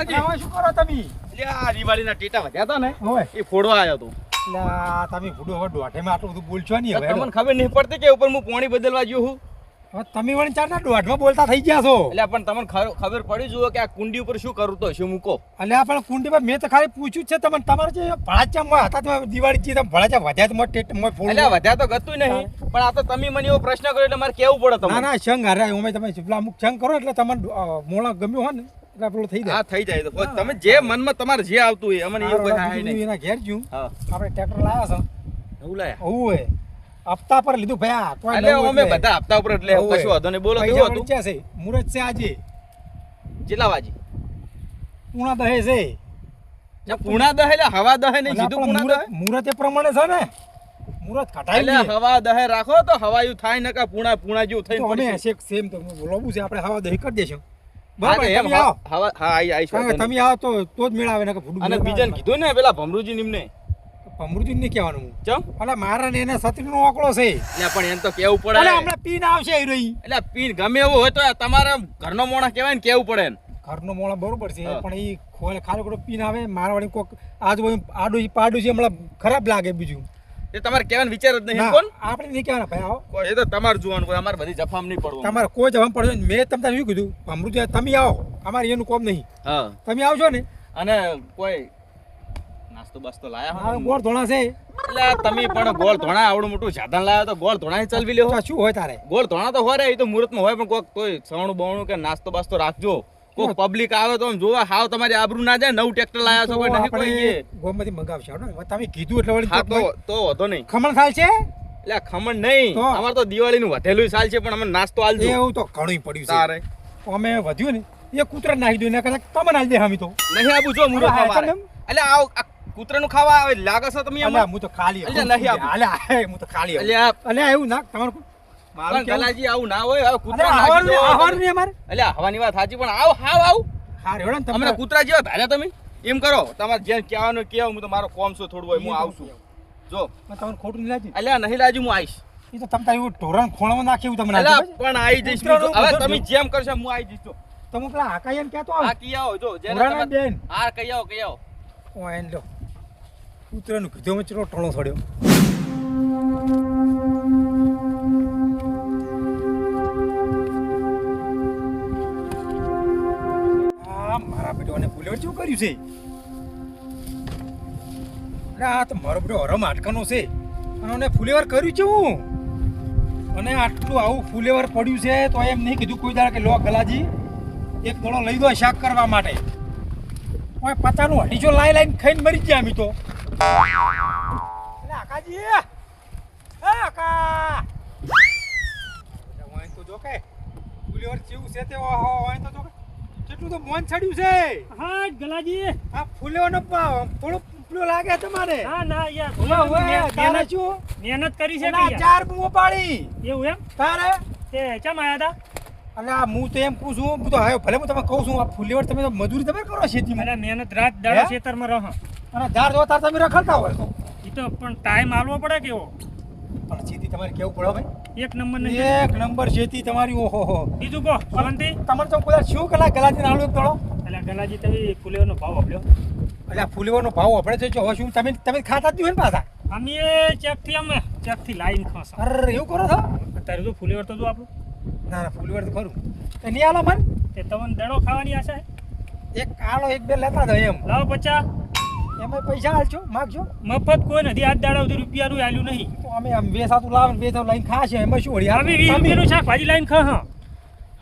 કાકાજી આવા શું કરો તમે? એટલે આ દિવાળીના ટેટા વધ્યા હતા ને હોય એ ફોડવા આવ્યો તો. એટલે આ તમે ભૂડો હવે દોઢેમાં આટલું બધું બોલશો નહીં હવે તમને ખબર નહીં પડતી કે ઉપર હું પાણી બદલવા ગયો હું. હવે તમે વળી ચારના દોઢમાં બોલતા થઈ ગયા છો. એટલે પણ તમને ખબર પડી જુઓ કે આ કુંડી ઉપર શું કરું તો શું મૂકો. એટલે આ પણ કુંડીમાં મેં તો ખાલી પૂછ્યું જ છે તમને તમારે જે ભળાચામાં હતા તમે દિવાળી જે તમે ભળાચા વધ્યા તો મોટ ટેટ મોટ ફોડું. એટલે વધ્યા તો ગતું નહીં પણ આ તો તમે મને એવો પ્રશ્ન કર્યો એટલે મારે કેવું પડે તમને. ના ના શંગ હારે અમે તમે પેલા અમુક શંગ કરો એટલે તમને મોણા ગમ્યું હોય ને એટલે આપણું થઈ જાય. હા થઈ જાય તો તમે જે મનમાં તમારે જે આવતું હોય અમને એવું કોઈ થાય નહીં. એના ઘેર જ્યું હા આપણે ટ્રેક્ટર લાવ્યા છો એવું લાયા. ઓવું હોય હપ્તા પર લીધું ભયા કોઈ એટલે નવું અમે એટલે. બધા હપ્તા ઉપર એટલે હોવે. કશું વાંધો નહીં. બોલો પૈસા કેવું વળી હતું છે મુરત છે આજે કેટલા વાજી પૂણા દહે છે પૂણા દહે એટલે હવા દહે નહીં સીધું પૂણા દહે. મુરત એ પ્રમાણે છે ને મુરત કટાઈ એટલે હવા દહે રાખો તો હવાયું થાય ને કે પૂણા જેવું થઈને તો અમે પડશે. હશે સેમ તો લોબુ છે આપણે હવા દહી કરી દેશું હા બરાબર તો એમ તમે આવો હવા હા આવીશ કારણ કે વાંધો નહીં. તમે આવો તો જ મેળાવે ને કે ફૂડું અને બીજાને કીધું ને પેલા ભમરૂજી નિમને અમૃતિ ને કહેવાનું ચમ અલા મારા ને એને સતીનો આંકડો છે એટલે પણ એમ તો કેવું પડે અલા હમણાં પીન આવશે એ રહી એટલે પીન ગમે એવું હોય તો તમારે ઘરનો મોણા કહેવાય ને કેવું પડે ને. ઘરનો મોળા બરોબર છે હા. પણ એ ખોલે ખાલી ખોટો પીન આવે મારવાડી કોક આજુબાજુ આડું પાડું છે હમણાં ખરાબ લાગે બીજું એ તમારે કહેવાનો વિચાર જ નહીં ના, કોણ આપણે નહીં કહેવાના ભાઈ આવો કોઈ એ તો તમારે જોવાનું કોઈ અમારે બધી જફામ નહીં પડવું. તમારે કોઈ જવાબ પડશે નહીં. મેં તમને એવું કીધું અમૃત તમે આવો અમારે એનું કોમ નહીં હા તમે આવજો ને અને કોઈ નાસ્તો બાસ્તો લાયા મારો હોય ગોળ ધોણા છે એટલે તમે પણ ગોળ ધોણા આવડું મોટું સાધન લાવ્યા તો ગોળ ધોણા ચલવી લેવો. તો શું હોય તારે ગોળ ધોણા તો હોય એ તો મુહૂર્તમાં હોય પણ કોઈક તોય સવણું બવણું કે નાસ્તો બાસ્તો રાખજો. કોઈક પબ્લિક આવે તો આમ જોવા હાવ તમારી આબરૂ ના જાય. નવું ટ્રેક્ટર લાયા છો કોઈ નહીં કોઈ એ. ગોમમાંથી મંગાવશે હો. તમે કીધું એટલે વળી હા તો વધો નહીં. ખમણ ખાલ છે એટલે આ ખમણ નહીં તો? અમારે તો દિવાળીનું વધેલું સાલ છે પણ અમે નાસ્તો આલજો એવું તો ઘણું પડ્યું છે તારે અમે વધ્યું ને એ કૂતરા નાખી દઉં ને કદાચ તમને આલી દે હમી તો નહીં આવું જો મુરત હા, અમારે. કેમ? એટલે આ કૂતરાનું ખાવા આવે લાગે છે તમે અલ્યા એમાં? હું તો ખાલી અલ્યા નહીં આપું. હું તો ખાલી એટલે આ અલ્યા એવું ના તમારું મારું પણ કેવું ગલાજી આવું ના હોય હવે કૂતરા અલ્યા, નાખી દો. આવવાનું નહીં અમારે એટલે હવાની વાત સાચી પણ આવ હા રેડો ને અમને તમે કૂતરા જેવા ધાર્યા તમે એમ કરો તમારે જેમ કહેવાનું કેવું હું તો મારો કોમ છો થોડું હોય હું આવશું જો તમને ખોટું નહીં લાગ્યું અલ્યા નહીં લાજુ હું આવીશ. એ તો તમે તારી ઢોરણ ખોણામાં નાખ્યું તમને અલ્યા લાગ્યું પણ આવી જઈશ હું. કૂતરાનું હવે બધું તમે જેમ કરશો હું આવી જઈશ. જો તમે પેલા હાકાઈ એમ કહેતો આ આવ કી આવો જો જેને ઢોરાના તમારે- બેન હા કહી આવો ઓ એન લો કૂતરાનું કીધું મેં ચલો ટોળો છોડ્યો આ મારા બેટોને ફૂલેવર શું કર્યું છે અરે આ તો મારો બેટો હરમ હાટકાનો છે અને એને ફૂલેવર કર્યું છે હું અને આટલું આવું ફૂલેવર પડ્યું છે તો એમ નહીં કીધું કોઈ દાડે કે લો ગલાજી એક દડો લઈ દો શાક કરવા માટે ઓય પચાનું અઢીસો લાઈને ખાઈને મરી ગયા અમે તો અરે આકાજી એ આકા ઓય તો જો કે ફૂલેવર જેવું છે તે ઓહો ઓય તો જો કે કેટલું તો મોન છડ્યું છે હા ગલાજી આ ફૂલેવરનો થોડું પેલું લાગે તમારે હા ના યાર ઓલા ઓય તારે મહેનત શું મહેનત કરી છે ના કે યાર? ચાર બૂમો પાડી એવું એમ તારે તે ચમ આયા હતા અલે આ હું તો એમ કહું છું હું તો હવે ભલે હું તમે કહું છું આ ફૂલેવર તમે તો મજૂરી તમે કરો ખેતીમાં અરે મહેનત રાત દાડો હે? ખેતરમાં રહો અને ધાર જો તાર તમે રખડતા હોય તો એ તો પણ ટાઈમ આલવો પડે કેવો પણ ખેતી તમારે કેવું પડે ભાઈ એક નંબર ને એક નંબર ખેતી તમારી ઓહો હો બીજું કહો શાંતિ તમારે તો કોઈ શું કલા ગલાજી આલુ એક દડો એટલે ગલાજી તમે ફુલેવરનો ભાવ આપ્યો એટલે આ ફૂલેવરનો ભાવ આપણે તો જો હવે શું તમે ખાતા જ નહીં હોય ને પાછા અમે ચેકથી લાઈન ખાસ અરે એવું કરો છો અત્યારે તો ફુલેવર તો જો આપણું ના ના ફૂલેવર તો ખરું તો નહીં આલો મન તે તમને દડો ખાવાની આશા હે? એક આલો એક બે લેતા દો એમ લાવો 50 એમાં પૈસા આલજો માગજો મફત કોઈ નથી આજ દાડા સુધી રૂપિયાનું આલ્યું નહીં તો અમે આમ બે સાતું લાવે બે તો લઈને ખાશે એમાં શું વળી અમે 20 રૂપિયાનું શાકભાજી લાઈન ખા હા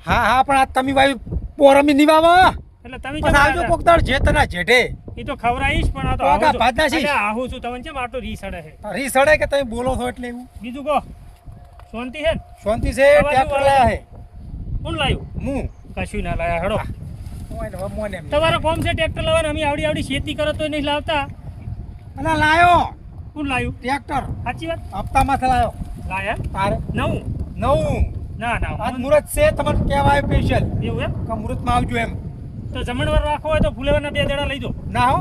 હા હા પણ આ તમે ભાઈ પોરમી નિવાવા એટલે તમે પણ આવજો કોક દાડ જેતના જેઠે એ તો ખવરાઈશ પણ આ તો તો આવું આગા છું. ભાત નાખીશ. એટલે આવું છું તમને છે આટલું રી સડે છે રી સડે કે તમે બોલો છો એટલે એવું બીજું કહો શાંતિ છે ને? શાંતિ છે અવાજ ટ્રેક્ટર અવાજ. લાયા હે કોણ લાવ્યું હું કશું ના લાયા હેડો મોને મોને એમ તમારો કોમ છે ટ્રેક્ટર લાવવાનું અમે આવડી ખેતી કરો તો નહીં લાવતા અલા લાયો કોણ લાવ્યું ટ્રેક્ટર સાચી વાત હપ્તામાં લાયો લાયા તારે નવું નવું ના ના આજ મુહૂર્ત છે તમારે કહેવાય સ્પેશિયલ એવું એમ કે મુહૂર્તમાં આવજો એમ તો જમણવાર રાખવો હોય તો ફુલેવરના 2 દડા લઈ દો ના હો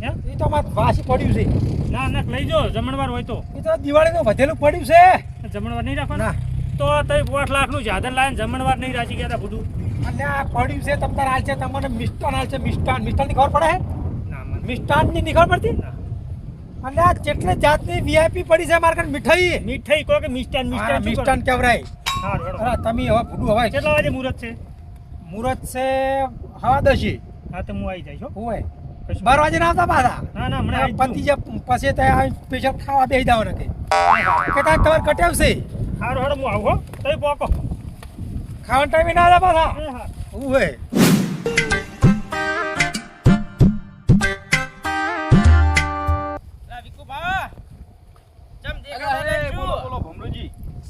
હે એ તો અમારે વાસી પડ્યું છે ના ના લઈ જો જમણવાર હોય તો એ તો દિવાળીનું વધેલું પડ્યું છે જમણવાર નહીં ના રાખવાનું તો તઈ 8 લાખનું સાધન લાવીને જમણવાર નહીં રાખી ગયા તા બધું અને આ પડ્યું છે તમ તાર હાલ છે તમને મિષ્ટાન હાલ છે મિષ્ટાન ની ખબર પડે ના મને મિષ્ટાન ની ખબર પડતી ના. અને આ જેટલે જાતની વીઆઈપી પડી છે માર્કેટ મીઠાઈ મીઠાઈ કહો કે મિષ્ટાન મિષ્ટાન શું મિષ્ટાન કહેવાય હારું, હેડો. અરે તમે હવે ભૂડું હવાય કેટલા વાગે મુહૂર્ત છે? મુહૂર્ત છે 10:30 હા તો હું આવી જઈશ હો. હોય કશું. 12 વાગે ના આવતા પાછા ના ના હમણાં આવી જ પતિ જે પછી ત્યાં સ્પેશિયલ ખાવા બેસી જાવ ને કે તાર તમારે કટાવશે હારું હેડો હું આવું હો. તઈ પોકો. ખાવાના ટાઈમે ના આવતા પાછા એ હા. હોય બોલો ભમરુજી.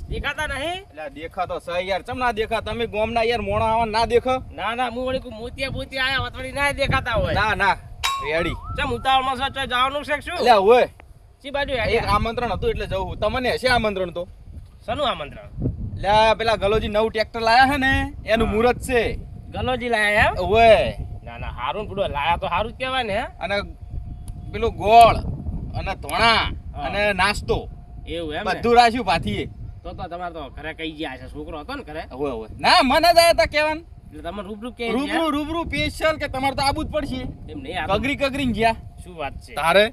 દેખાતા નહીં? એટલે દેખાતો છે યાર, ચમ ના દેખા? તમે ગોમના યાર મોણા આવા ના દેખો? ના ના હું વળી કોઈ મોતિયા બોતિયા આયા વતડી ના દેખાતા હોય. ના ના રેડી. ચમ ઉતાવળમાં છો ચોય જવાનું છે કે શું? એટલે હોય સી બાજુ એક હેડ્યા? આમંત્રણ હતું એટલે જવું. તમને હશે આમંત્રણ તો? શેનું આમંત્રણ? એટલે પેલા ગલોજી નવું ટ્રેક્ટર લાયા છે ને એનું હા. મુહૂર્ત છે. ગલોજી લાયા એમ? ઓય ના ના હારું પૂડો લાયા તો હારું જ કહેવાય ને હે? અને પેલું ગોળ અને ધોણા હા. અને નાસ્તો એવું એમ ને? બધું રાખ્યું પાથીએ. તો તમારે તો ઘરે કઈ ગયા છે છોકરો હતો ને ઘરે ઓય ઓય ના મને જ આયા તા કેવાન. એટલે તમે રૂબરૂ કે રૂબરૂ સ્પેશિયલ કે તમારે તો આબુ જ પડશે. એમ નહીં આ તો કગરી ગયા શું વાત છે? તારે.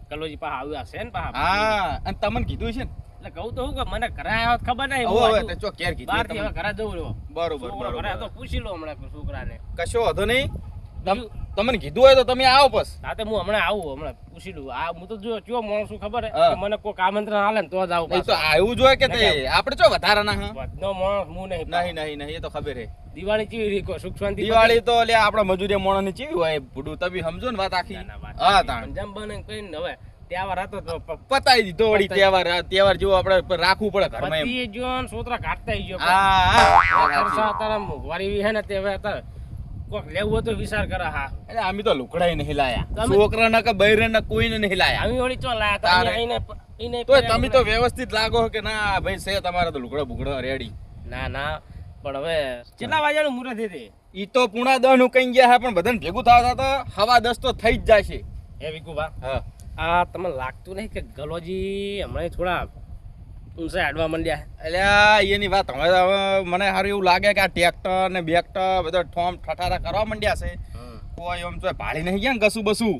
ગલોજી પાસે આવ્યા છે ને પાછા? હા અને તમને કીધું છે ને? એટલે કહું તો હું કે મને ઘરે આવ્યા હોત ખબર નહીં. હવે હવે તો ચો કેર બહાર કીધું થી હવે ઘરે જવું રહ્યો. બરોબર છોકરો ઘરે હતો બરોબર પૂછી લો હમણાં છોકરાને. કશો વાંધો નહીં. બીજું? તમને કીધું હોય તો તમે આવો બસ. હા તો હું હમણાં આવું હમણાં પૂછી લઉં. આ હું તો જો કયો માણસ શું ખબર હે હા. કે મને કોઈ આમંત્રણ આલે ને તો જ આવું એ તો પાછો. આવું જોઈએ કે તે આપણે ચો વધારાના હા. વધનો માણસ હું નહીં. નહીં એ તો ખબર હે. દિવાળી ચીવી રીકો સુખ શાંતિ દિવાળી તો લે આપણા મજૂરી મોણાની ચીવી હોય ભૂડું તમે સમજો ને વાત આખી. હા તાણ જમ બને કઈ ને હવે તહેવાર હતો તો પતાઈ દીધો વળી તહેવાર જેવું આપણે રાખવું પડે ઘરમાં એમ. પતિ જો ને સોતરા કાઢતા ઈ ગયો હા તારા મોંઘવારી હે ને તે હવે અત્યારે કોક લેવું હોય તો વિચાર કરે. હા એટલે અમે તો લુકડાઈ નહીં લાયા. તમે- છોકરા ના કે બૈરે ના કોઈને નહીં લાયા. આવી વળી ચો લાયા તા તારે. એને તો તમે તો વ્યવસ્થિત લાગો કે ના ભાઈ છે તમારે તો લુકડા બુકડા રેડી. ના ના પણ હવે કેટલા વાગ્યાનું મુહૂર્ત હતી? ઈ તો પૂણા 10 નું કઈ ગયા હે પણ બધાને ભેગું થતા તો 10:15 તો થઈ જ જાય છે. એ વિકુભા હા આ તમને લાગતું નહીં કે ગલોજી હમણાં થોડા ઊંચા હાડવા માંડ્યા? એટલે એની વાત હવે મને સારું એવું લાગે કે આ ટ્રેક્ટર ને બેક્ટર બધા ઠોમ ઠઠારા કરવા માંડ્યા છે. કોઈ એમ તો ભાળી નહીં ગયા ને કશું બસું.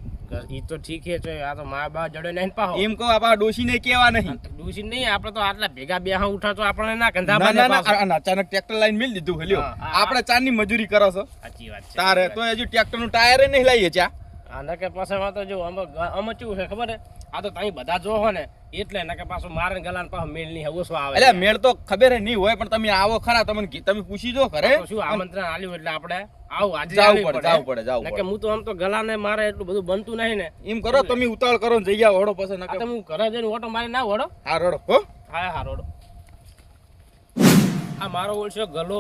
ઈ તો ઠીક છે આ તો મા બા જડે નહીં પાહો એમ કહો આપણા ડોશીને કેવા નહીં. ડૂસી નહીં આપણે તો આટલા ભેગા બેહા ઉઠા તો આપણને ના કંધા ના બાંધે ના ના પાછો. અને અચાનક ટ્રેક્ટર લાઈન મિલ દીધું હલ્યો. હા. આપણે ચારની મજૂરી કરો છો સાચી વાત છે તારે તો હજુ ટ્રેક્ટર નું ટાયર નહીં લાવીએ ચા. આને કે પાછા તો જો અમે ચેવું છે ખબર હે આ તો તમે બધા જો હો ને એટલે નકે પાછો મારે ગલાન પાછો મેળ ની હવસો આવે એટલે મેળ તો ખબર નહીં હોય પણ તમે આવો ખરા તમે પૂછી જો ખરે. તો શું આમંત્રણ આલ્યું એટલે આપણે આવું આજે જાવું આવવું પડે જાવું નકે પડે. હું તો આમ તો ગલાને મારે એટલું બધું બનતું નહીં ને. એમ કરો તમે ઉતાવળ કરો ને જઈ આવો હળો પછી આ નકે. તો હું ઘરે જઈને ઓટો મારી ના વડો. હા રડો હો. હા હા રોડો. આ મારો ઓળશો ગલો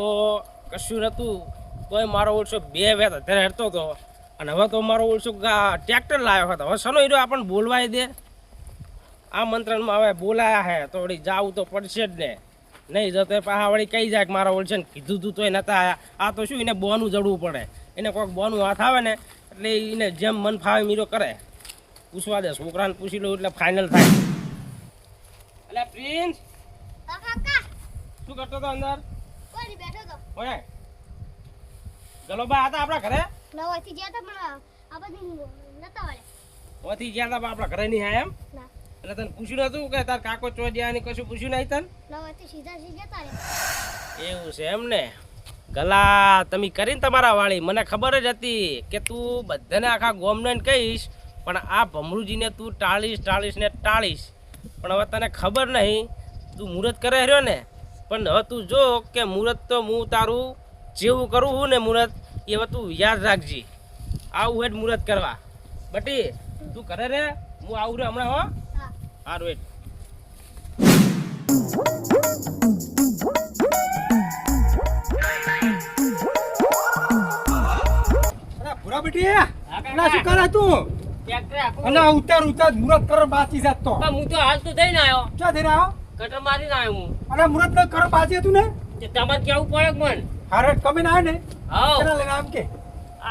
કશું નતું તોય મારો ઓળશો બે વેત અત્યારે હેડતો હતો અને હવે તો મારો ઓળશો ટ્રેક્ટર લાવ્યો હતો. હવે સનો હીરો આપણને બોલવાય દે. આ મંત્રણમાં હવે બોલાયા હે તો વળી જાવું તો પડશે જ ને. નહીં જતો પાછા વળી કઈ જાય કે મારા ઓળશે કીધું તું તોય નતા આયા. આ તો શું એને બોનું જડવું પડે. એને કોઈક બોનું હાથ આવે ને એટલે એને જેમ મન ફાવે મીરો કરે. પૂછવા દે છોકરાને પૂછી લો એટલે ફાઇનલ થાય. એટલે પ્રિન્સ શું કરતો હતો અંદર? કોઈ બેઠો તો ઓય ગલોબા હતા આપણા ઘરે? નવાથી ગયા તા પણ આ બધી નતા વાળે ઓથી ગયા હતા પણ આપણા ઘરે નહીં આયા એમ? ના એટલે તને પૂછ્યું નતું કે તાર કાકો ચો જ્યાં ની કશું પૂછ્યું નહીં તને? નવાથી સીધા જતા રે એવું છે એમ ને? ગલા તમે કરીને તમારા વાળી મને ખબર જ હતી કે તું બધાને આખા ગોમને કહીશ પણ આ ભમરૂજીને તું ટાળીશ ને ટાળીશ. પણ હવે તને ખબર નહીં તું મુહૂર્ત કરે રહ્યો ને પણ હવે તું જો કે મુહૂર્ત તો હું તારું જેવું કરું હું ને મુહૂર્ત એ હવે તું યાદ રાખજી. આવું હેઠ મુહૂર્ત કરવા બટી તું કરે રે હું આવું રે હમણાં હો. હા સારું હેઠ. અરે ભૂરા બેટી કાકા. ના શું કરે તું ટ્રેક્ટર આખું અને ઉતાર મુહૂર્ત કરો બાકી જાત તો પણ હું તો હાલ તો થઈને આવ્યો ક્યાં જઈને આવ્યો કટર મારીને આવ્યો હું. અને મુહૂર્ત ન કરો બાકી હતું ને તે તમારે કેવું પડે કે મન હારે કમી ના આવે ને હાઉ કેટલા લઈને આમ કે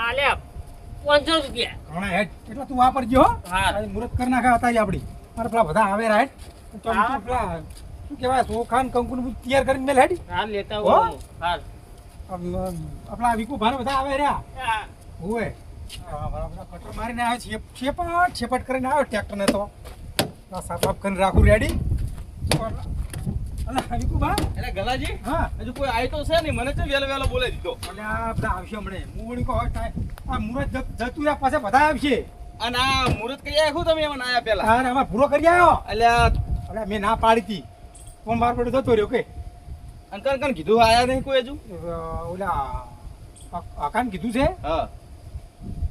આ લે 500 રૂપિયા. ઘણા હેડ એટલે તું વાપરજો હો. હા. આજે મુહૂર્ત કરી નાખા હતા જ આપડી મારે પેલા બધા આવે હેડ તો હા. તું પેલા શું કહેવાય ચોખા ને કંકુ ને બધું તૈયાર કરીને મેલ હેડ હા લેતા હો? હું હાલ આપણા વિકુ ભારે બધા આવે રહ્યા ઓય બધા કટર મારીને આવે છે છેપટ કરીને આવ્યો ટ્રેક્ટરને તો સાફ સાફ કરીને રાખું રેડી અલા વિકુ ભા એટલે ગલાજી હા હજુ કોઈ આય તો છે નહીં, મને તો વેલો બોલાવી દીધો. એટલે આ બધા આવશે હમણે હું વળી કહું થાય આ મુરત જતું રહ્યા પાસે બધા આવશે અને આ મુહૂર્ત કરી આખું તમે એમાં આયા પેલા. તારે આમાં પૂરો કરી આવ્યો અલ્યા અરે મેં ના પાડી હતી ફોન માર પડે જતો રહ્યો કે અંકલ કન કીધું આયા નહીં કોઈ હજુ? ઓલા આકાન કીધું છે હા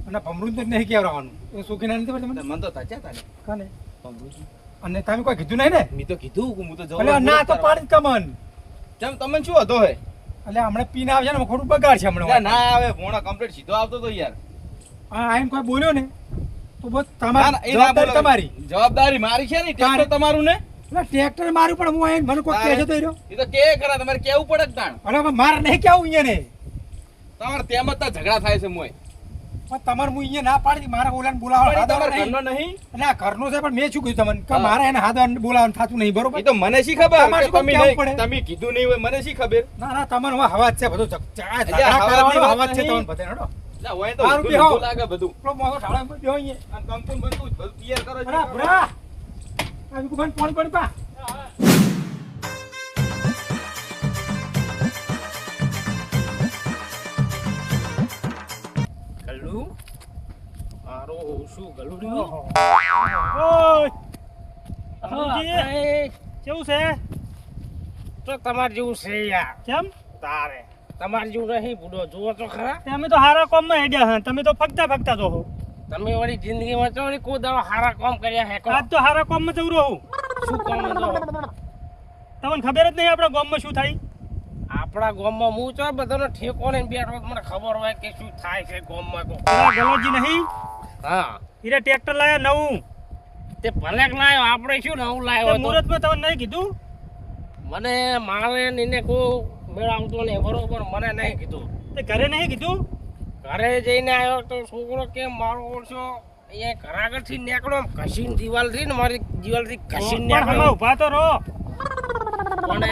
અને ભમરું તો નહીં કહેવાનું એ શોખીના નથી પડે મને મને તો તાચ્યા તાને કાને અને તમે કોઈ કીધું નહીં ને મેં તો કીધું કે હું તો જવું એટલે ના તો પાડી કમન કેમ તમને શું હતો હે? એટલે હમણાં પીને આવશે ને ખોટું બગાડ છે એટલે હમણાં ના આવે ભોણા કમ્પ્લીટ સીધો આવતો તો યાર. હા આઈને કોઈ બોલ્યો ને તો બસ ના, ના, તમારી એ ના જવાબદારી બોલાવે. તમારી જવાબદારી મારી છે ને ટ્રેક્ટર તમારું ને. એટલે ટ્રેક્ટર મારું પણ હું આઈને મને કોઈ કહે છે તો એ રહ્યો એ તો કે કરા તમારે કેવું પડે જ તાણ. અને હવે મારે નહીં કેવું અહીંયા ને તમારે તેમ જ તાર ઝઘડા થાય છે મોય. પણ તમારે હું અહીંયા ના પાડી મારા ઓલાને બોલાવવા પણ ઈ હાથ તમારા નહીં ઘરનો નહીં. એટલે આ ઘરનો છે પણ મેં શું કીધું તમને કે હા. મારે એને હાથ બોલાવવાનું થતું નહીં બરોબર એ તો મને શી ખબર તમારે કે શું તમે કેવું નહીં- પડે? તમે કીધું નહીં હોય મને શી ખબર? ના ના તમારો હવા જ છે બધો હવા હવા છે નહીં. તમને બધાને હેડો લા, હોય તો સારું ઊંધું બેહો. ઊંધું લાગે બધું. પેલો મોટો ઢાળો એમાં બેહો અહીંયા. અને કંકુન બંકુન બધું clear કરો છો. અરે ભરા આ વિકુભાઈ ફોન કરી પા ગલું મારો શું ગલું રહ્યું? ઓય હા, ભમરુજી, ભાઈ, કેવું છે તો તમારે જેવું છે યાર કેમ તારે તમારે જેવું નહીં બુડો જુઓ તો ખરા. તમે તો હારા કોમમાં હેડ્યા હે તમે તો ફગતા જો હો તમે વળી જિંદગીમાં તો વળી કોઈ દાડો સારા કામ કર્યા હે કો? આજ તો હારા કોમમાં જવું રહું શું કામ જો તમને ખબર જ નહીં આપણા ગામમાં શું થાય આપણા ગામમાં હું તો બધાનો ઠેકો લઈને બેઠો તો મને ખબર હોય કે શું થાય છે ગામમાં તો. પેલા ગલોજી નહીં હા હીરે ટ્રેક્ટર લાયા નવું તે ભલે લાયો આપણે શું નવું લાયો તે હતો? મુહૂર્તમાં તમને નહીં કીધું મને મારે ને એને કોઈ મેળ આવતો નહીં બરોબર મને નહીં કીધું. તે ઘરે નહીં કીધું ઘરે જઈને આવ્યો તો છોકરો કે મારો ઓળશો અહીંયા ઘર આગળથી નીકળો આમ ઘસીને દિવાલથી ને મારી દિવાલથી ઘસીને પણ હવે નીકળો ઊભા તો રહો પણ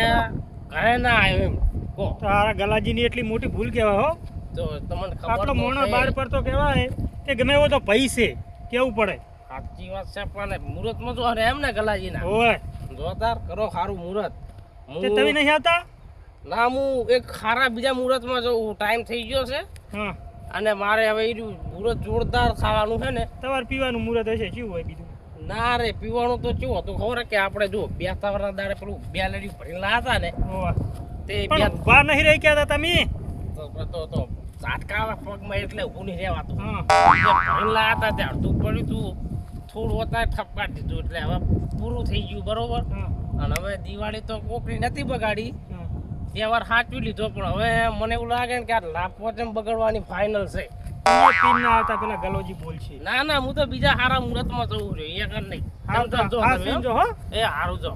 ઘરે ના આવ્યો એમ કહો તારા ગલાજીની એટલી મોટી ભૂલ કહેવાય હો તો તમને ખબર આટલો તો મોણો છે. બાર પર તો કહેવાય કે ગમે એવો તો ભઈ છે કેવું પડે સાચી વાત છે પણ મુહૂર્તમાં જો અરે એમ ને ગલાજીના ઓય જોરદાર કરો સારું મુહૂર્ત તે તમે નહીં આવતા ના હું એક ખારા બીજા મુહૂર્તમાં જઉં ટાઈમ થઈ ગયો છે હા અને મારે હવે એ મુહૂર્ત જોરદાર ખાવાનું છે ને તમારે પીવાનું મુહૂર્ત હશે શું હોય બીજું ના રે પીવાનું તો શું હતું ખબર કે આપણે જો બેસતા દાડે પેલું બે લેડી ભરીને લાયા હતા ને ઓવા. તે પણ બે ઊભા નહીં રહી ગયા હતા તમે તો ઝાટકા આવે પગમાં એટલે ઊભું નહીં રહેવાતું હા જે ભરીને લાયા હતા તે અડધું પડ્યું હતું થોડું હતા ઠપકારી દીધું એટલે હવે પૂરું થઈ ગયું બરોબર હા અને હવે દિવાળી તો કોકરી નથી બગાડી હા. તહેવાર સાચવી લીધો પણ હવે મને એવું લાગે ને કે આ લાપોચમ બગડવાની ફાઇનલ છે તમે પીન ના આવતા પેલા ગલોજી બોલ છે ના ના હું તો બીજા સારા મુહૂર્તમાં જવું જોઈએ એક જ નહીં સમજો જો હા તમે, સમજો હો એ હારું જો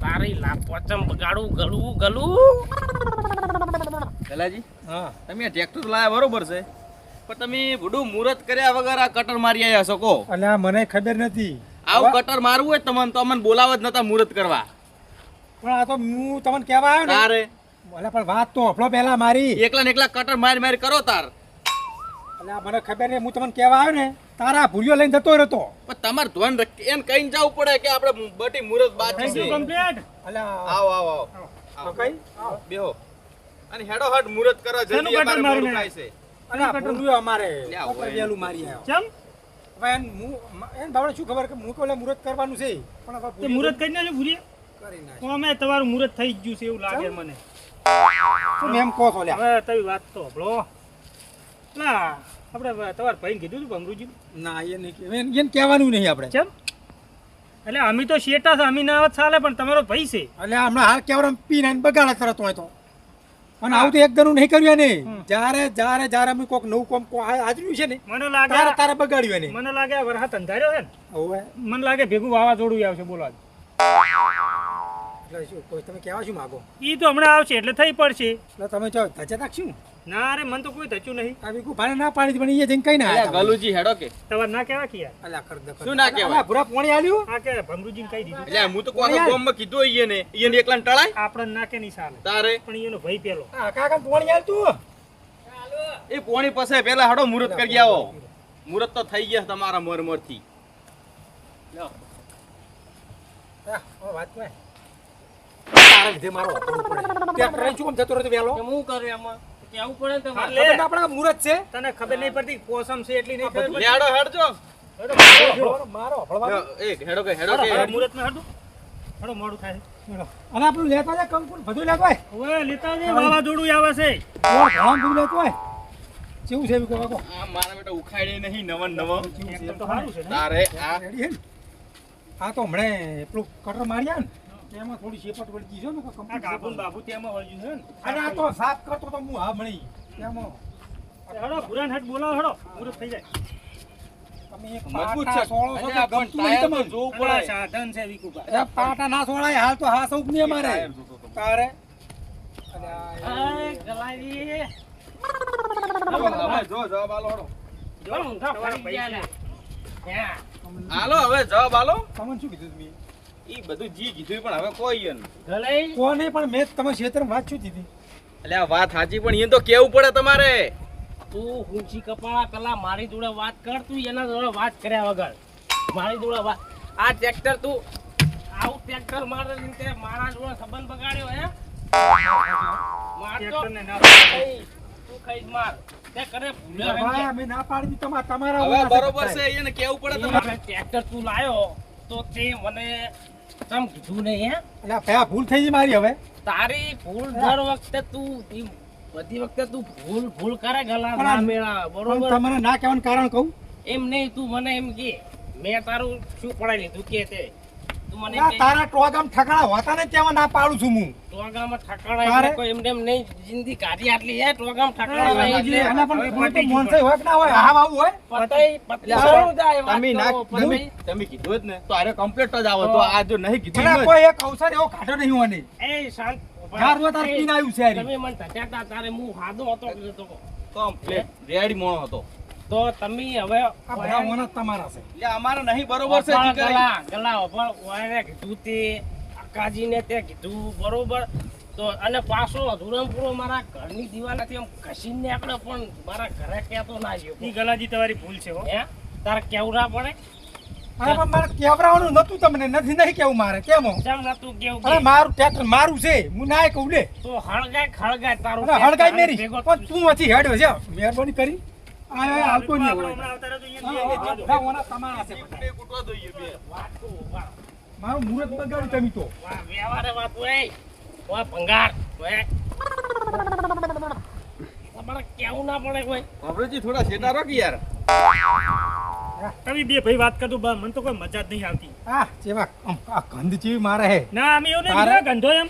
તારી લાપોચમ બગાડું ગલું ગલું ગલાજી હા તમે આ ટ્રેક્ટર લાયા બરોબર છે પણ તમે બધું મુહૂર્ત કર્યા વગર આ કટર મારી આવ્યા છો કહો. એટલે આ મને ખબર નથી આવું કટર મારવું હોય તમને તો અમને બોલાવ જ નતા મુહૂર્ત કરવા. પણ આ તો હું તમને કહેવા આવ્યો ને તારે એટલે પણ વાત તો હફળો પહેલા મારી એકલા ને એકલા કટર મારી મારી કરો તાર. એટલે આ મને ખબર નહીં હું તમને કહેવા આવ્યો ને તારા ભૂલિયો લઈને જતો રહ્યો પણ તમારે ધ્યાન એને કહીને જવું પડે કે આપણે બટી મુહૂર્ત બાકી થેન્ક છે. યુ કમ્પ્લીટ એટલે આવો આવો આવો કઈ બેહો અને હેડો હટ મુહૂર્ત કરો શેનું જલ્દી કટર અમારે મારીને? મોડું થાય છે. અને આ ભૂલ્યો અમારે લ્યા, કટર હોય. વહેલું મારી આવ્યો ચમ હવે એને બાવડે શું ખબર કે હું કોલે મુહૂર્ત કરવાનું છે પણ હવે તે ભૂલ્યો મુહૂર્ત કરી નાખજો ભૂરી કરી નાખ્યું. અમે તમારું મુહૂર્ત થઈ જ ગયું છે એવું લાગે મને શું એમ કહો છો લ્યા હવે તમે વાત તો હભળો ના આપણે તમારે ભાઈને કીધું હતું ભમરુજી ના એ નહીં કહેવાય. એને કહેવાનું નહીં આપણે ચમ એટલે અમે તો શેટા છે અમે ના આવત ચાલે પણ તમારો ભાઈ છે એટલે હમણાં હાલ કેવડમ પીને એને બગાડે તરત હોય તો અને આવું તો એક દરનું નહીં કર્યું એને હમ. જ્યારે જ્યારે જ્યારે અમે કોઈક નવું કોમ હાજર્યું છે ને મને લાગે તારે તારે બગાડ્યું એને મને લાગે આ વરસાદ અંધાર્યો છે ને હવે મને લાગે ભેગું વાવાઝોડું આવશે બોલો આજ. એટલે શું કોઈ તમે કહેવા શું માગો ઈ તો હમણાં આવશે એટલે થઈ પડશે એટલે તમે જો ધજા નાખશું ના રે મન તો કોઈ ધચ્યું નહીં. આ વિકુ ભાઈ ના પાડી પણ એ જઈને કઈ ના અલ્યા ગલુજી હેડો કે તમારે ના કહેવા કે યાર. અલ્યા કર દે શું ના કહેવાય? ભૂરા પાણી આલ્યું આ કે ભમરૂજીને કહી દીધું. એટલે હું તો કોઈ ગોમમાં કીધું ઈને એકલાને ટળાય આપણને ના કે નહીં ચાલે. તારે પણ એનો ભય પેલો. આ કાકા પાણી આલ તું એ પોણી પાસે પેલા હડો મુહૂર્ત કરી આવો. મુહૂર્ત તો થઈ ગયા તમારા મોર થી. વાત કોઈ તારા લીધે મારો વાપરવું પડે ત્યાં ટ્રેન શું કામ જતો રહ્યો વહેલો કે હું કરું એમાં કેવું પડે ને તમારે. લે. આપણે મુરત છે તને ખબર નહીં પડતી પોસમ છે એટલી નહીં ખબર પડતી. હેડો હેડજો. મારો હળવા એક હેડો કે હેડો કે મુહૂર્તમાં હડું. હડો મોડું થાય. અને આપણું લેતો જાય કંકુલ બધું લેતો હોય ઓય લેતા જે વાવાઝોડું આવે છે. ઘણા બધું લેતો હોય કેવું છે વિકો વાકો આ મારા બેટા ઉખાડે નહીં નવન નવો. એકદમ તો સારું છે ને. તારે આ રેડી હે ને આ તો હમણે પેલું કટર માર્યા ને તેમાં થોડી શેપટ વળગી છે ને આ ગાભું બાબુ તેમાં વળ્યું છે ને. અને આ તો સાફ કરતો તો હું હા મળી તેમાં હડો ભુરાન હટ બોલાવો હડો. મુહૂર્ત થઈ જાય. તમે એક મજબૂત પાટા છે. સોળો છો અલ્યા, કે પણ ગમતું નહીં ટાયર તો તમને? જોવું અલા, પડે. સાધન છે વિકુભા. અરે પાટા ના સોળાય હાલ તો હા સૌક નહીં અમારે ટાયર જોતો તો. તારે આય, ગલાજી. હવે જો જવાબ આલો હડો. જો, પણ ઊંધા તમારા પડી ગયા પૈસા. લે. હે. આલો હવે જવાબ આલો. તમને શું કીધું તમે ઈ બધું જી કીધું પણ હવે કોઈ યન. ગલાઈ. કોને પણ મેં તમે ક્ષેત્ર વાત શું દીધી એટલે આ વાત સાચી પણ એ તો કેવું પડે તમારે. તું ઊંચી કપાળા કલા મારી જોડે વાત કર, તું એના જોડે વાત કર્યા વગર મારી જોડે વાત. આ ટ્રેક્ટર તું આવું ટ્રેક્ટર મારે રીતે મારા જોડે સંબંધ બગાડ્યો હે મારતો ટ્રેક્ટરને ના તું ખાઈ માર તે કરે ભૂલ્યો એમ ભાઈ કે. અમે ના પાડી દીધી તમારા હવે ઓલા બરોબર બધા. છે એને કેવું પડે એ તમારે. ટ્રેક્ટર તું લાયો તો તે મને તમ કીધું નહીં હે. એટલે આ ભયા ભૂલ થઈ ગઈ મારી હવે તારી ભૂલ દર વખતે તું બધી વખતે તું ભૂલ કરે ગલા પણ ના મેળા પણ બરોબર. તમને ના કહેવાનું કારણ કહું એમ નહીં તું મને એમ કે મેં તારું શું પડાવી લીધું કે તે તું મને આ તારા ટોગામ ઠકાણા હોતા ને ત્યાં ના પાડું છું હું ટોગામાં ઠકાણા તારે? એટલે કોઈ એમ તેમ નહીં જિંદગી કાઢી આટલી હે ટોગામ ઠકાણા નહીં એટલે આના પણ કોઈ તો મોનસે હોય કે ના હોય હા આવું હોય પતાઈ એટલે સારું જાય વાત તમે ના કરો, તમે પતાઈ. તમે કીધું જ ને તો આરે કમ્પ્લીટ જ આવો તો આ જો નહીં કીધું મને ને કોઈ એક અવસર એવો કાઢ્યો નહીં હોને એ શાંત ચાર રો તાર પીને આવ્યું છે હારી. તમે મને ધચાતા તારે હું હાદો હતો કે નતો. કમ્પ્લીટ રેડી મોણો હતો. તો તમે હવે આ બધા મોના તમારા છે એટલે અમારે નહીં બરોબર છે જીગર. ગલા પણ ઓયને કીધું તે અકાજીને તે કીધું બરોબર તો અને પાછો ધુરમપુરો મારા ઘરની દિવાલથી આમ ઘસીને નીકળ્યો પણ મારા ઘરે કહેતો ના ઈ ગયો ગલાજી તમારી ભૂલ છે હો. હે તારે કેવું ના પડે અરે પણ મારે કેવરાવાનું નતું તમને નથી નહીં કેવું મારે કેમ હો? જેમ નતું કેવું અરે કે મારું ટ્રેક્ટર મારું છે હું ના કહું લે તો હળગાય તારું અરે હળગાઈ મેરી ભેગો પણ તું નથી હેડ્યો છે મહેરબાની કરી આ આવતો નહીં આપણે હોય હમણાં આવતા રહેજો, હા, અહીંયા હા, બેસજો. બધા મોના તમારા છે બધા. બે કૂટવા જોઈએ બે. વાત તો વાહ, મારું મુહૂર્ત બગાડ્યું તમે તો વાહ, વ્યવહારે વાત હોય વાહ ભંગાર હોય તમારે કેવું ના પડે કોઈ બાબુજી થોડા શેટા રાખી યાર. તમે બે ભાઈ વાત કરતો બા મને તો કોઈ મજા જ નહીં આવતી. આ જેવા આ ગંધ જેવી મારે હે ના અમે એવું નહીં તારે? કીધું, ગંધો એમ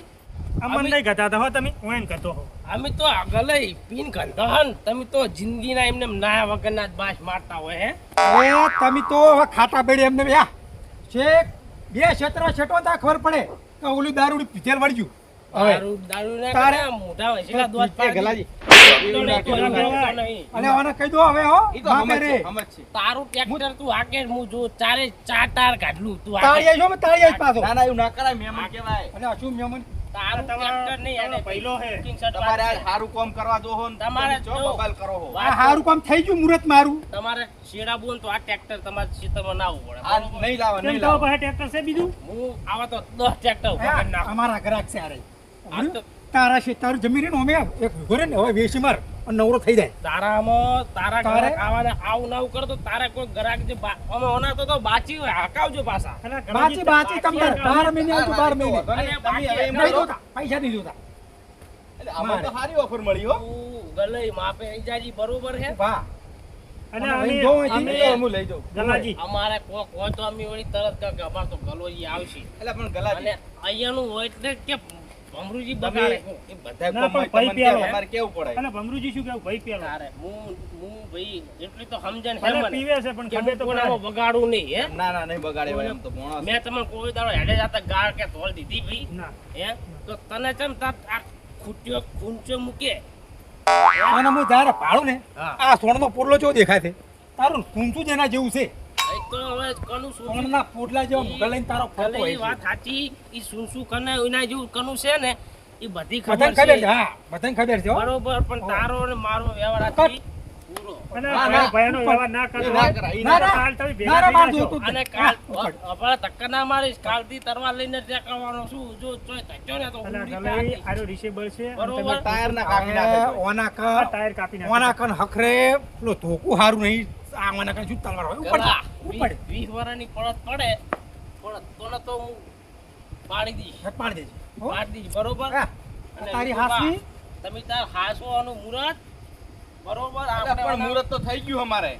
અમને નહીં ગધાતા હો તમે હું એમ કરતો હો. અમે તો આગળ પીન ગંધહન તમે તો જિંદગીના એમને નાયા વગરના જ બાશ મારતા હોય હે અરે તમે તો હવે ખાટા બેડી એમને યા છેક બે ક્ષેત્ર છેટો તો ખબર પડે કે ઓલું દારૂડી પીધેલ વળગ્યું હવે દારૂ ના તારે? કરે મોઢા હોય છેલ્લા દોત એ ગલાજી. અને આને કહી દો હવે હો ઈ તો બાપે સમજ રે છે, સમજ છે. તારું ટ્રેક્ટર તું હાકે હું જો ચારે ચાર ટાર કાઢલું તું તાળીયા જો તાળીયા જ પાછો ના ના એવું ના કરાય મહેમાન કહેવાય. અને આ શું મેમન તારું ટ્રેક્ટર નહીં તમારો અને પહેલો હે. booking shot તમારે આ વાત છે. સારું કામ કરવા દો હો ને તમારે તમે ચો જો. બબાલ કરો હો. આ હારું કામ થઈ ગયું મુહૂર્ત મારું તમારે શેડા બોલ તો આ ટ્રેક્ટર તમારે ખેતરમાં ના આવવું પડે આ બરોબર? નહીં લાવે કેમ નહીં તો લાવે. પાસે ટ્રેક્ટર છે બીજું? હું આવા તો 10 ટ્રેક્ટર ઉભા કરી નાખું. અમારા ગ્રાહક છે આરે આ તો તારા છે તારું જમી રહ્યું ને અમે એક ઘરે ને હવે વેચી માર અને નવરો થઈ જાય તારામાં તારા તારે? ઘરે ખાવાને આવું ના આવું કરો તો તારે કોઈ ગ્રાહક જે અમે ઓના તો બાચી હોય હકાવજો પાછા અને બાચી બાચી તમને 12 મહિને આવતું 12 મહિને અને અને તમે હવે એમ નહીં કરો. જોતા પૈસા નહીં જોતા એટલે આમાં તો સારી ઓફર મળી હો. તું ગલઈ માપે ઈજાજી બરોબર છે વાહ અને અમે અમે જોઉં અમે છીએ. તો હું લઈ જાઉં. ગલાજી અમારે કોક હોય તો અમે વળી તરત કહે કે અમાર તો ગલોજી આવશે એટલે પણ ગલાજી અને અહીંયાનું હોય એટલે કે ભમરૂજી બગાડે એ બધાય ના, કોમમાં પણ તમને પૈ કેવું, અમારે કેવું પડે. અને ભમરૂજી શું કેવું ભાઈ પેલો તારે હું ભાઈ એટલી તો સમજણ હે ભલે મને પીવે છે પણ કે ખબર હું તો કોઈનામાં પડે. બગાડું નહીં હે ના ના નહીં બગાડે ભાઈ, એમ તો મોણસ. મેં તમને કોઈ દાડો હેડે જાતા ગાળ કે તોલ દીધી ભાઈ ના હે તો તને ચમ તાર આ ખૂટ્યો ખૂંચો મૂકે અને હું જ્યારે પાડું ને હા. આ સોણનો પોટલો કેવો દેખાય છે તારું કુંચું જ એના જેવું છે એ તો હવે કનું શું સોણના પોટલા જેવો મુગલ લઈને તારો ફરતો ભલે હોય ઈ છે. વાત સાચી ઈ શું શું કને એના જેવું કનું છે ને એ બધી બધાને ખબર ખબર છે છે હા બધાને ખબર છે હો. બરોબર પણ તારો ને મારો વ્યવહાર આથી પૂરો અને ના, ના. ભાઈનો વ્યવહાર ના કરો. એ ના કરાય, એ ના, ના. કાલ તમે ભેગા ના, ના, થઈ માર જાશો. જોતું જ અને નહીં. કાલ હા, ઉપાડ. આપણે ધક્કા ના મારીશ કાલથી તરવાર લઈને ટેકવાનો છું જો ચોય ધક્યો ને તો અલા, ઉડી તમે કાઢી. આરો રિસેબલ છે અને બરોબર. તમે ટાયર ના કાપી નાખે હવે છે. ઓના આ કર ટાયર કાપી નાખો. ઓના કન હખરે પેલો ધોકું હારું નહીં આ ઓના કન શું તલવાર હોય ઉપર ગલા, ઉપર 20 વર્ષની પડત પડે પડત તો ને તો હું પાડી દઈશ પાડ દેજે હો. પાડી દઈશ બરોબર હા. અને તારી બાપા, હાસવી તમે તાર હાસવાનું મુરત બરોબર આપણે પણ મુહૂર્ત તો થઈ ગયું અમારે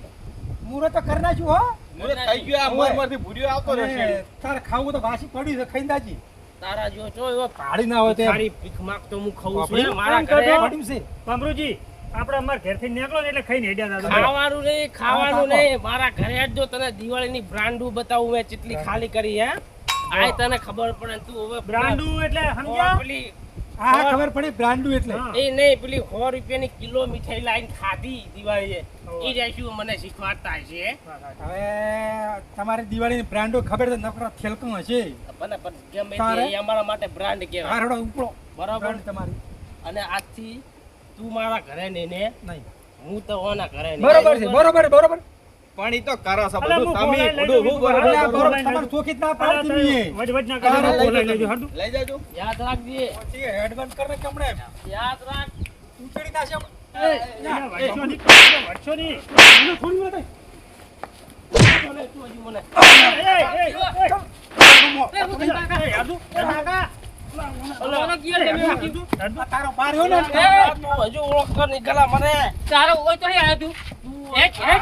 મુરત તો કરી નાખ્યું હો મુહૂર્ત થઈ ગયું આ ઓય. મોરમાંથી ભૂર્યો આવતો રહેશે અને તારે ખાવું તો વાસી પડ્યું છે ખાઈ દાજી તારા જો જો એવો પાડી ના હોય તે તારી ભીખ માંગતો હું ખાઉં છું આપણે હે, મારા એમ ઘરે કરજો. પડ્યું છે ભમરુજી, આપણે અમારા ઘેરથી નીકળો ને એટલે ખાઈને હેડ્યા હતા. ખાવાનું નહીં ખાવાનું હા, નહીં મારા ઘરે જ જો તને દિવાળીની બ્રાન્ડુ બતાવું મેં કેટલી ખાલી કરી હે આય તને ખબર પડે તું હવે બ્રાન્ડુ એટલે સમજ્યા? પેલી હા હા, ખબર પડી બ્રાન્ડુ એટલે હા. એ નહીં પેલી 100 રૂપિયાની કિલો મીઠાઈ લાઈન ખાધી દિવાળીએ એ જઈશું મને શીખવાડતા હશે હવે તમારી દિવાળીની બ્રાન્ડો ખબર છે નકરા થેલકમ હશે પણ ગમે તારે? તે એ અમારા માટે બ્રાન્ડ કહેવાય હારડો ઉપડો બરાબર બ્રાન્ડ તમારી અને આજથી તું મારા ઘરે નહીં ને નહીં હું તો ઓના ઘરે નહીં બરોબર છે બરોબર બરોબર પણ ઈ તો કરો છો અલા, બધું હું તમે બોલાઈ બધું લઈ હું જાઉં. બરોબર અલા, બરોબર. બરોબર તમારે ચોખી જ ના અલા, પાડી દીધી તમે વચ વચ ના હા, કરો, લઈ બોલાઈ જજો. લેજો, હાડું. લઈ જાજો યાદ રાખજે પછી એડવાન્સ કરીને કે હમણે યાદ રાખ ઉચડી નાખશે એ, એના વચ્ચો નહીં, વચ્ચો નહીં. એનો થોડી વાત બોલે તું હજુ મને એ, હાડું. એ, કાકા. ઓલો તમે કીધું હાડું. તારો બાર રહ્યો ને એ, તું હજુ ઓળખતો નહીં ગલા મને તારો ઓય તો હે તું તું એક હે?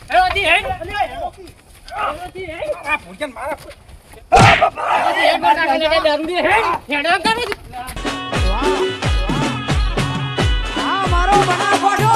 હેલો દી હે આ ભોજન મારા એક વાર કાકા ને દારૂ દે હે હેડો કરો આ મારો બનાવ ખોટો